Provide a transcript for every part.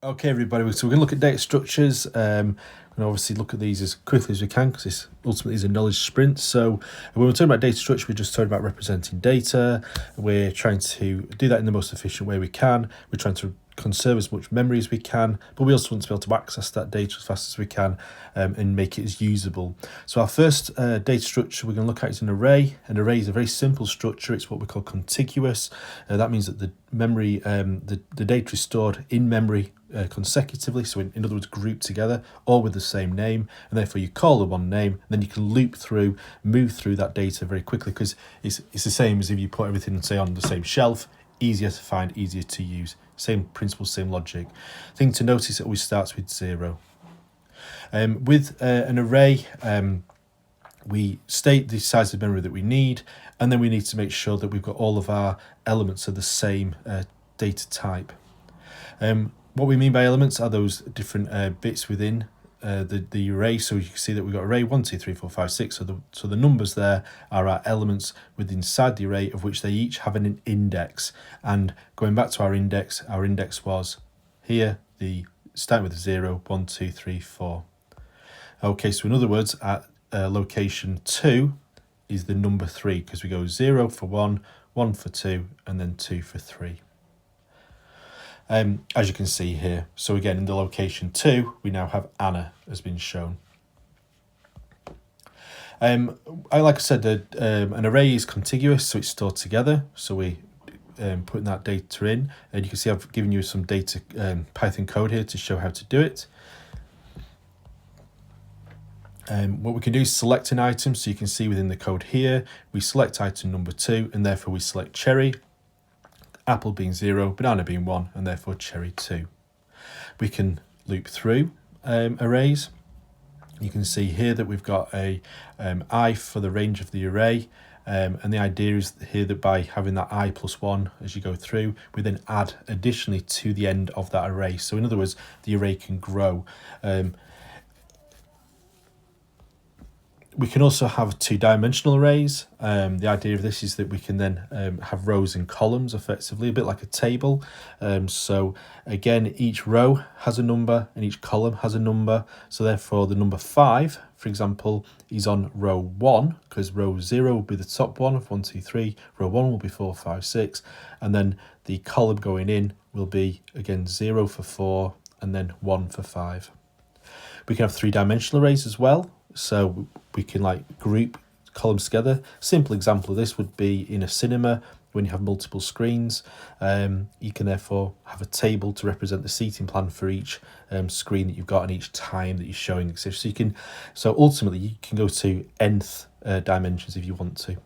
Okay, everybody, so we're going to look at data structures. And obviously look at these as quickly as we can because this ultimately is a knowledge sprint. So when we're talking about data structure, we're just talking about representing data. We're trying to do that in the most efficient way we can. We're trying to conserve as much memory as we can, but we also want to be able to access that data as fast as we can and make it as usable. So our first data structure we're going to look at is an array. An array is a very simple structure. It's what we call contiguous. That means that the memory, the data is stored in memory consecutively, so in other words grouped together, all with the same name, and therefore you call the one name, and then you can move through that data very quickly because it's the same as if you put everything, say, on the same shelf. Easier to find, easier to use. Same principle, same logic. Thing to notice, it always starts with 0. With an array, we state the size of memory that we need, and then we need to make sure that we've got all of our elements of the same data type. What we mean by elements are those different bits within the array. So you can see that we've got array 1, 2, 3, 4, 5, 6. So the numbers there are our elements within inside the array, of which they each have an index. And going back to our index was here, starting with 0, 1, 2, 3, 4. Okay, so in other words, at location 2 is the number 3 because we go 0 for 1, 1 for 2, and then 2 for 3. As you can see here. So again, in the location 2, we now have Anna has been shown. Like I said, an array is contiguous, so it's stored together. So we putting that data in, and you can see I've given you some data Python code here to show how to do it. What we can do is select an item. So you can see within the code here, we select item number 2, and therefore we select cherry. Apple being 0, banana being 1, and therefore cherry 2. We can loop through arrays. You can see here that we've got a I for the range of the array, and the idea is here that by having that I plus 1 as you go through, we then add additionally to the end of that array. So in other words, the array can grow. We can also have two-dimensional arrays. The idea of this is that we can then have rows and columns effectively, a bit like a table. So again, each row has a number and each column has a number. So therefore the number 5, for example, is on row 1 because row 0 will be the top one of 1, 2, 3. Row 1 will be 4, 5, 6. And then the column going in will be, again, 0 for 4 and then 1 for 5. We can have three-dimensional arrays as well. So we can group columns together. Simple example of this would be in a cinema when you have multiple screens. You can therefore have a table to represent the seating plan for each screen that you've got and each time that you're showing. So ultimately you can go to nth dimensions if you want to.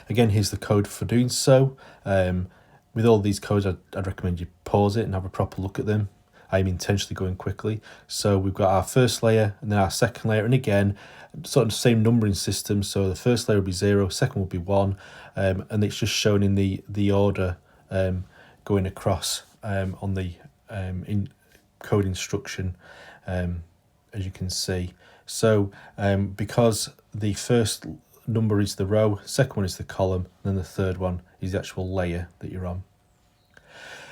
Again, here's the code for doing so. With all these codes, I'd recommend you pause it and have a proper look at them. I'm intentionally going quickly. So we've got our first layer and then our second layer, and again, sort of the same numbering system. So the first layer will be 0, second will be 1, and it's just shown in the order going across on the code instruction, as you can see. So because the first number is the row, second one is the column, and then the third one is the actual layer that you're on.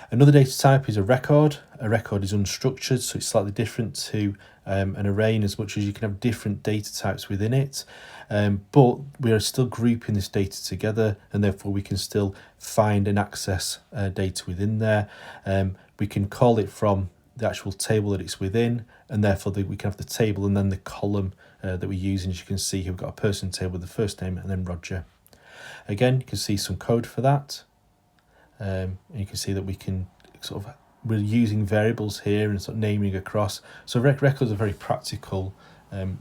Another data type is a record. A record is unstructured, so it's slightly different to an array in as much as you can have different data types within it. But we are still grouping this data together, and therefore we can still find and access data within there. We can call it from the actual table that it's within, and therefore we can have the table and then the column that we use. And as you can see here, we've got a person table with the first name and then Roger. Again, you can see some code for that. And you can see that we're using variables here and sort of naming across. So records are a very practical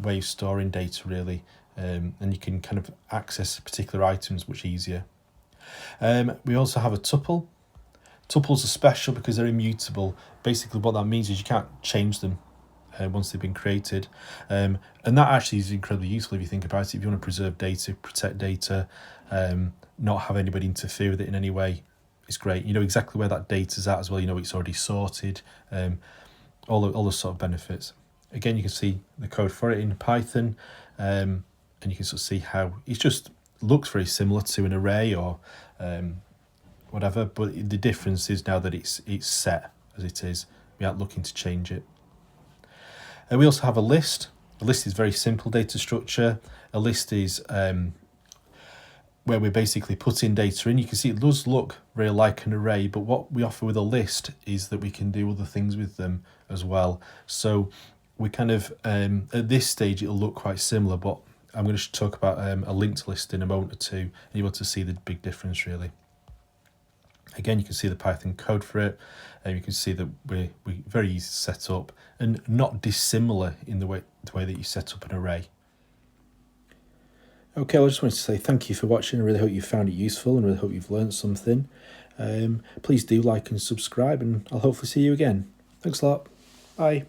way of storing data, really, and you can kind of access particular items much easier. We also have a tuple. Tuples are special because they're immutable. Basically what that means is you can't change them once they've been created, and that actually is incredibly useful if you think about it. If you want to preserve data, protect data, not have anybody interfere with it in any way, it's great. You know exactly where that data's at as well. You know it's already sorted, all those sort of benefits. Again, you can see the code for it in Python, and you can sort of see how it just looks very similar to an array or whatever, but the difference is now that it's set as it is. We aren't looking to change it. We also have a list. A list is very simple data structure. A list is where we basically put in data in. You can see it does look very like an array, but what we offer with a list is that we can do other things with them as well. So we kind of, at this stage, it'll look quite similar, but I'm going to talk about a linked list in a moment or two, and you'll be able to see the big difference really. Again, you can see the Python code for it, and you can see that we're very easy to set up and not dissimilar in the way that you set up an array. Okay, well, I just wanted to say thank you for watching. I really hope you found it useful and really hope you've learned something. Please do like and subscribe, and I'll hopefully see you again. Thanks a lot. Bye.